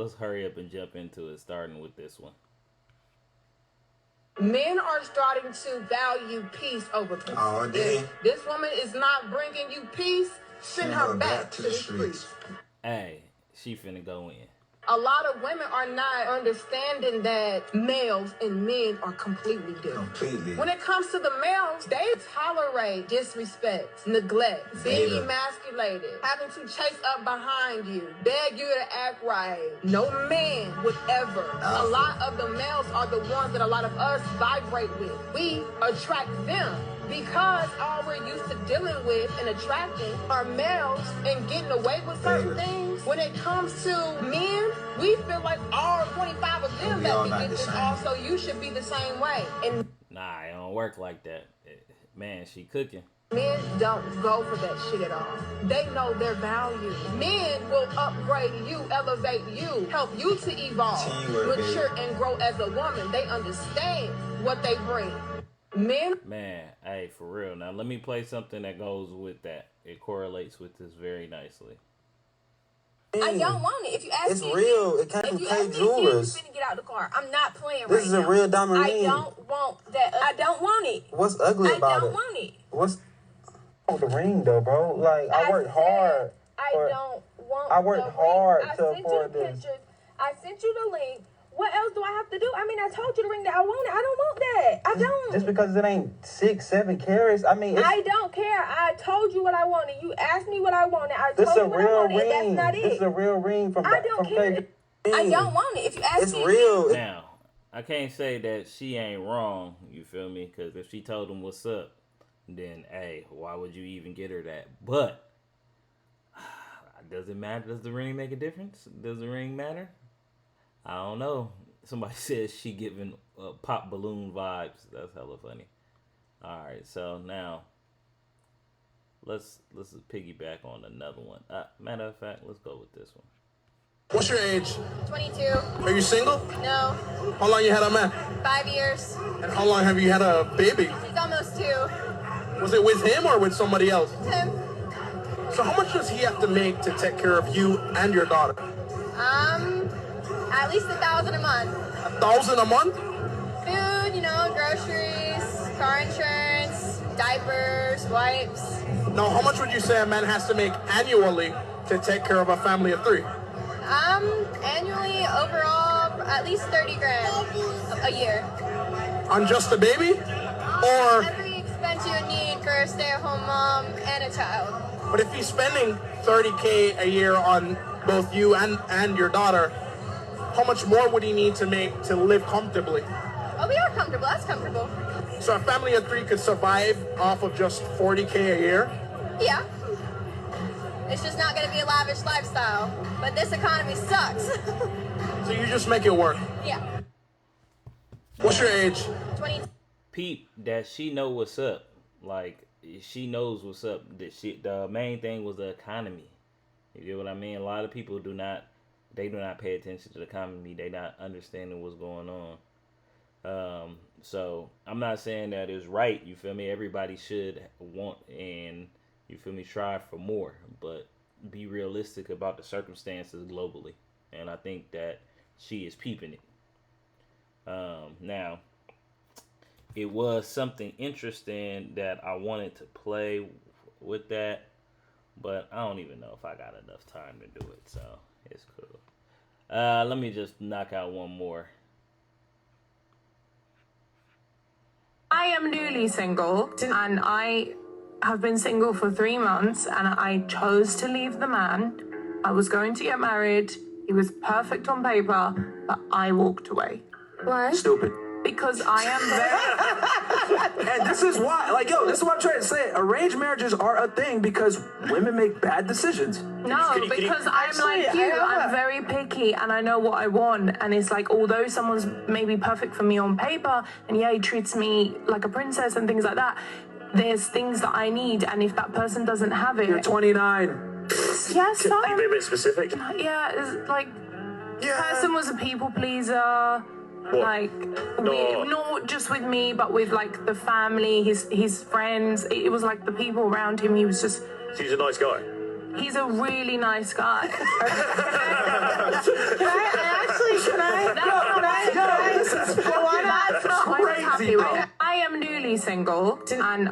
Let's hurry up and jump into it, starting with this one. Men are starting to value peace over peace. Oh, dang. If this woman is not bringing you peace, send her back to the streets. Hey, she finna go in. A lot of women are not understanding that males and men are completely different. Completely. When it comes to the males, they tolerate disrespect, neglect, being emasculated, having to chase up behind you, beg you to act right. No man would ever. A lot of the males are the ones that a lot of us vibrate with. We attract them because all we're used to dealing with and attracting are males and getting away with certain things. When it comes to men, we feel like all 25 of them that we get this off, so you should be the same way. And nah, it don't work like that. Man, she cooking. Men don't go for that shit at all. They know their value. Men will upgrade you, elevate you, help you to evolve, mature, and grow as a woman. They understand what they bring. Men, man, hey, for real. Now let me play something that goes with that. It correlates with this very nicely. I don't want it. If you ask it's me, it's real. It came from K Jewelers. You finna get out the car. I'm not playing this is a real diamond ring. I don't want that. I don't want it. What's ugly about it? I don't want it. What's the ring though, bro? Like I worked hard. I don't want. I worked hard to afford this. Pictures. I sent you the link. What else do I have to do? I mean, I told you the ring that I wanted. I don't want that. I don't. Just because it ain't 6-7 carats. I mean, I don't care. I told you what I wanted. You asked me what I wanted. I told you what I wanted. That's not it. This is a real ring from I don't care. I don't want it. If you ask me, it's real. Now, I can't say that she ain't wrong. You feel me? Because if she told him what's up, then hey, why would you even get her that? But does it matter? Does the ring make a difference? Does the ring matter? I don't know. Somebody says she giving pop balloon vibes. That's hella funny. All right, so now let's piggyback on another one. Matter of fact, let's go with this one. What's your age? 22. Are you single? No. How long you had a man? 5 years. And how long have you had a baby? He's almost 2. Was it with him or with somebody else? Him. So how much does he have to make to take care of you and your daughter? At least $1,000 a month. $1,000 a month? Food, groceries, car insurance, diapers, wipes. Now, how much would you say a man has to make annually to take care of a family of 3? Annually, overall, at least 30 grand a year. On just a baby? Or, Every expense you would need for a stay-at-home mom and a child. but if he's spending $30K a year on both you and your daughter, how much more would he need to make to live comfortably? Oh, we are comfortable. That's comfortable. So a family of 3 could survive off of just $40K a year? Yeah. It's just not going to be a lavish lifestyle. But this economy sucks. So you just make it work? Yeah. What's your age? 20. Peep that she know what's up. Like she knows what's up. The main thing was the economy. You get what I mean? A lot of people do not pay attention to the economy. They not understanding what's going on. So I'm not saying that it's right. You feel me? Everybody should want and you feel me, strive for more, but be realistic about the circumstances globally. And I think that she is peeping it. Now, it was something interesting that I wanted to play with that, but I don't even know if I got enough time to do it, so it's cool. Let me just knock out one more. I am newly single, and I have been single for 3 months, and I chose to leave the man. I was going to get married. He was perfect on paper, but I walked away. Why? Stupid. Because I am very... And this is why, this is what I'm trying to say. Arranged marriages are a thing because women make bad decisions. No, because I'm like you. I'm very picky and I know what I want. And it's like, although someone's maybe perfect for me on paper, and yeah, he treats me like a princess and things like that, there's things that I need. And if that person doesn't have it... You're 29. Yes, Can you be a bit specific? Yeah, it's like... person was a people pleaser. What? Like, not just with me, but with like the family, his friends. It was like the people around him. He was just... He's a nice guy. He's a really nice guy. Can I This is crazy, bro. I am newly single, and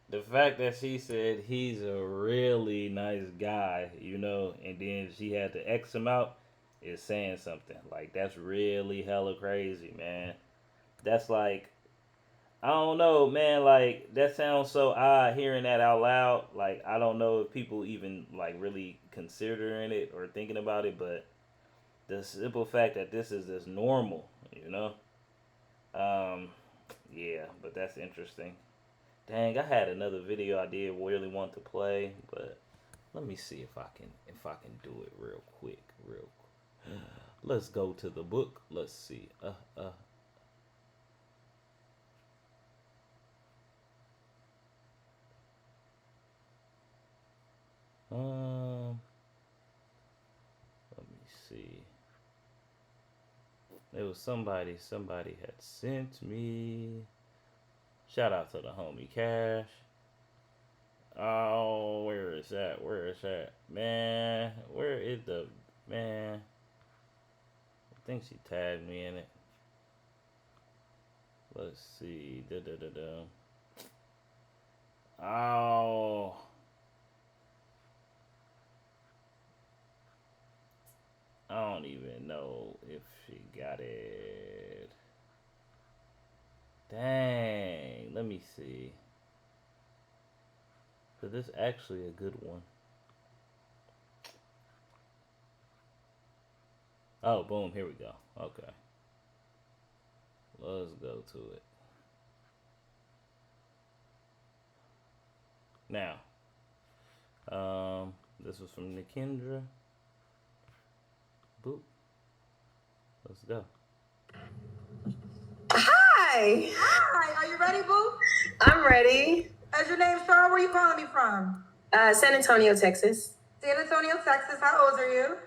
The fact that she said he's a really nice guy, you know, and then she had to X him out is saying something. Like, that's really hella crazy, man. That's like, I don't know, man. Like, that sounds so odd hearing that out loud. Like, I don't know if people even, like, really considering it or thinking about it, but the simple fact that this is just normal, you know? Yeah, but that's interesting. Dang, I had another video I did really want to play, but let me see if I can do it real quick. Let's go to the book. Let's see. Let me see. There was somebody had sent me. Shout out to the homie Cash. Oh, where is that? Man, where is the man? I think she tagged me in it. Let's see. Oh. I don't even know if she got it. Dang, let me see. So this is actually a good one. Oh, boom, here we go. Okay. Let's go to it. Now, this was from Nikendra. Boop. Let's go. Hi. Hi, are you ready, boo? I'm ready. Is your name Shaw? Where are you calling me from? San Antonio, Texas. San Antonio, Texas. How old are you?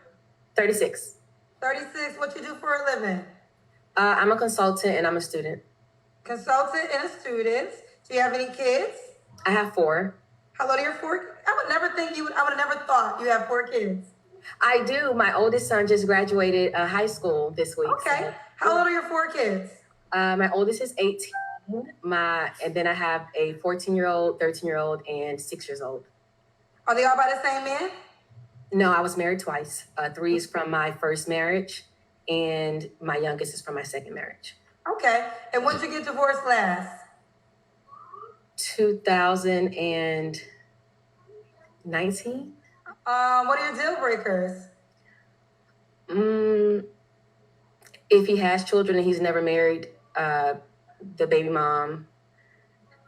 36. 36. What you do for a living? I'm a consultant and I'm a student. Consultant and a student. Do you have any kids? I have 4. How old are your 4? I would never think you would. I would have never thought you have 4 kids. I do. My oldest son just graduated high school this week. Okay. So. How old are your 4 kids? My oldest is 18. And then I have a 14-year-old, 13-year-old, and 6 years old. Are they all by the same man? No, I was married twice. 3 is from my first marriage, and my youngest is from my second marriage. Okay. And when did you get divorced last? 2019. What are your deal breakers? If he has children and he's never married, the baby mom,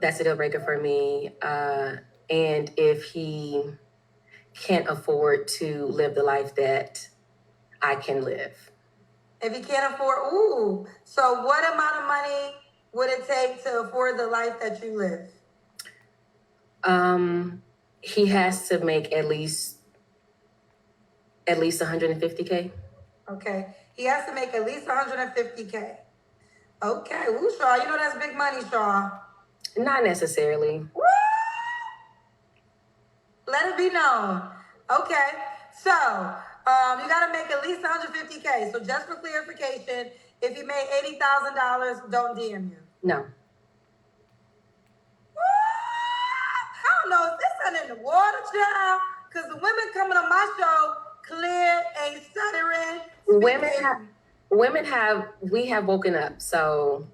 that's a deal breaker for me. And if he can't afford to live the life that I can live. If he can't afford, so what amount of money would it take to afford the life that you live? He has to make at least $150K. Okay. He has to make at least $150K. Okay. Woo, Shaw. You know that's big money, Shaw. Not necessarily. Woo! Let it be known. Okay. So, you got to make at least $150K. So just for clarification, if you made $80,000, don't DM you. No. Woo! I don't know. Is this something in the water, child? Because the women coming on my show, clear, ain't stuttering. We have woken up. So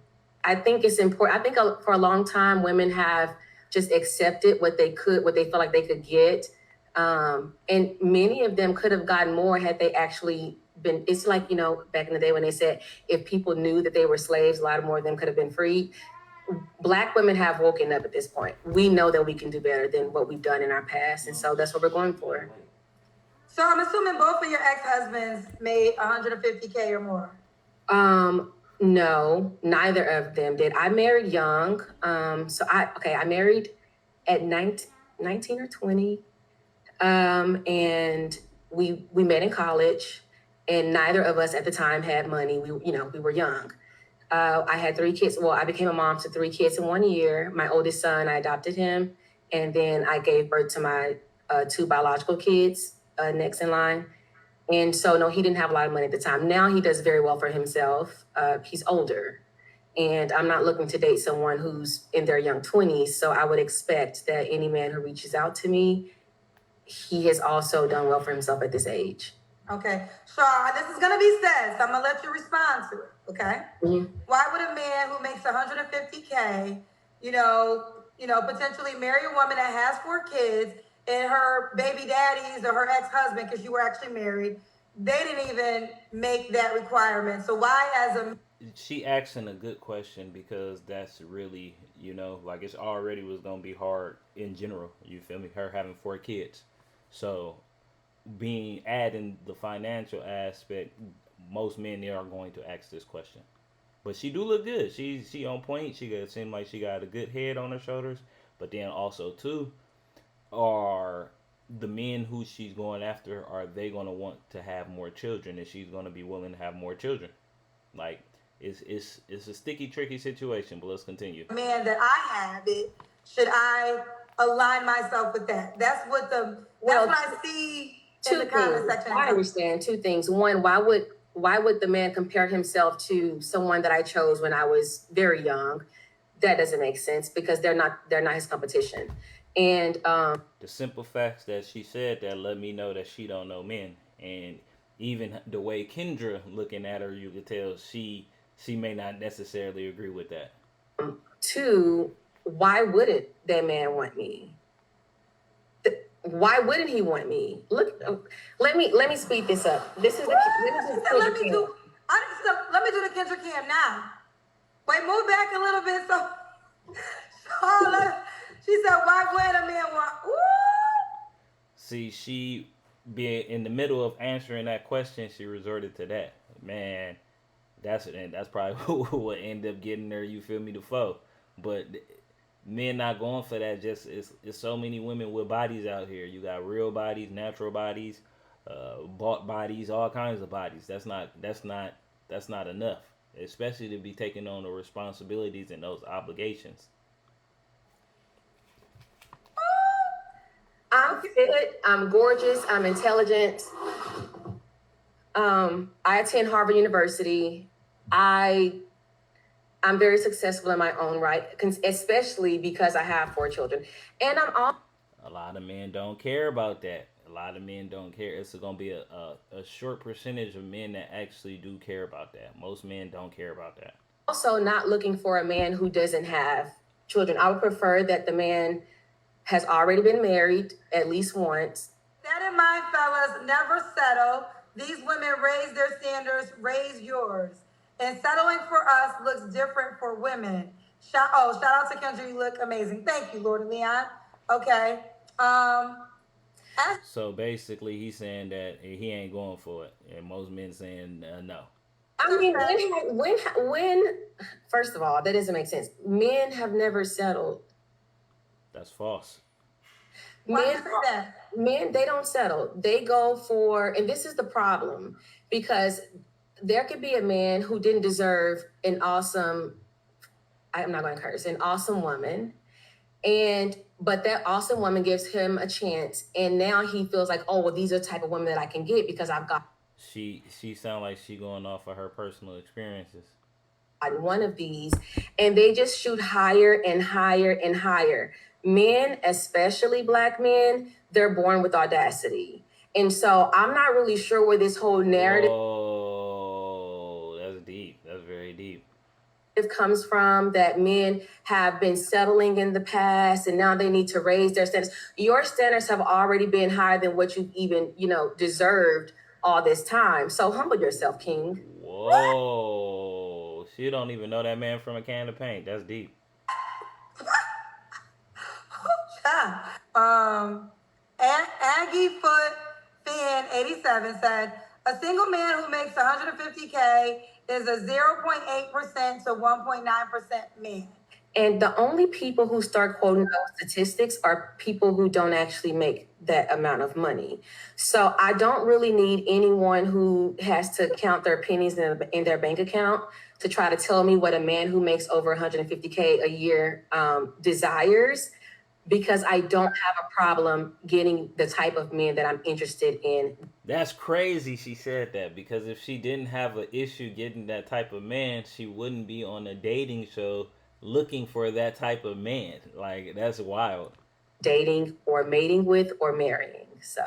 I think it's important. I think for a long time, women have just accepted what they felt like they could get. And many of them could have gotten more had they actually been, it's like, back in the day when they said, if people knew that they were slaves, a lot more of them could have been freed. Black women have woken up at this point. We know that we can do better than what we've done in our past. And so that's what we're going for. So I'm assuming both of your ex-husbands made $150K or more. No, neither of them did. I married young. I married at 19 or 20. And we met in college, and neither of us at the time had money. We were young. I had 3 kids. Well, I became a mom to 3 kids in 1 year. My oldest son, I adopted him. And then I gave birth to my 2 biological kids next in line. And so, no, he didn't have a lot of money at the time. Now he does very well for himself. He's older. And I'm not looking to date someone who's in their young 20s. So I would expect that any man who reaches out to me, he has also done well for himself at this age. Okay. Shaw, this is going to be said, so I'm going to let you respond to it, okay? Mm-hmm. Why would a man who makes $150K, potentially marry a woman that has 4 kids and her baby daddies or her ex-husband, because you were actually married, they didn't even make that requirement. So why as a... She asking a good question because that's really, like it's already was going to be hard in general. You feel me? Her having 4 kids. So adding the financial aspect, most men are going to ask this question. But she do look good. She on point. She seem like she got a good head on her shoulders. But then also too, are the men who she's going after, are they going to want to have more children? And she's going to be willing to have more children? Like, it's a sticky, tricky situation. But let's continue. Man, that I have it. Should I align myself with that? That's what I see in the comment section. I understand 2 things. One, why would the man compare himself to someone that I chose when I was very young? That doesn't make sense because they're not his competition. And the simple facts that she said that let me know that she don't know men. And even the way Kendra looking at her, you could tell she may not necessarily agree with that. 2, why wouldn't that man want me? Why wouldn't he want me? Look, let me speed this up. This is let me do the Kendra Cam now. Wait, move back a little bit. She said, why would a man want? Woo! See, she being in the middle of answering that question, she resorted to that. Man, that's probably what ended up getting her, you feel me, the foe. But men not going for that. Just it's so many women with bodies out here. You got real bodies, natural bodies, bought bodies, all kinds of bodies. That's not enough, especially to be taking on the responsibilities and those obligations. I'm fit, I'm gorgeous, I'm intelligent. I attend Harvard University. I'm very successful in my own right, especially because I have 4 children. And a lot of men don't care about that. A lot of men don't care. It's going to be a short percentage of men that actually do care about that. Most men don't care about that. Also not looking for a man who doesn't have children. I would prefer that the man has already been married at least once. That in mind, fellas, never settle. These women raise their standards, raise yours. And settling for us looks different for women. Shout out to Kendra, you look amazing. Thank you, Lord Leon. Okay. So basically, he's saying that he ain't going for it, and most men saying no. I mean, when first of all, that doesn't make sense. Men have never settled. That's false. Men, they don't settle. They go for, and this is the problem, because there could be a man who didn't deserve an awesome, I'm not going to curse, an awesome woman. But that awesome woman gives him a chance. And now he feels like, oh, well, these are the type of women that I can get because I've got. She sound like she going off of her personal experiences. One of these, and they just shoot higher and higher and higher. Men, especially Black men, they're born with audacity. And so I'm not really sure where this whole narrative. Oh, that's deep. That's very deep. It comes from that men have been settling in the past and now they need to raise their standards. Your standards have already been higher than what you've even, deserved all this time. So humble yourself, King. Whoa. She don't even know that man from a can of paint. That's deep. Aggie Foot Fan 87 said, a single man who makes $150K is a 0.8% to 1.9% man. And the only people who start quoting those statistics are people who don't actually make that amount of money. So I don't really need anyone who has to count their pennies in their bank account to try to tell me what a man who makes over $150K a year desires, because I don't have a problem getting the type of men that I'm interested in. That's crazy she said that, because if she didn't have an issue getting that type of man, she wouldn't be on a dating show looking for that type of man. Like, that's wild. Dating or mating with or marrying. So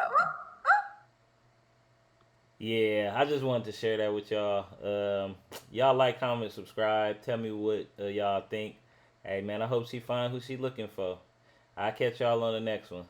yeah, I just wanted to share that with y'all. Y'all like, comment, subscribe. Tell me what y'all think. Hey man, I hope she find who she looking for. I'll catch y'all on the next one.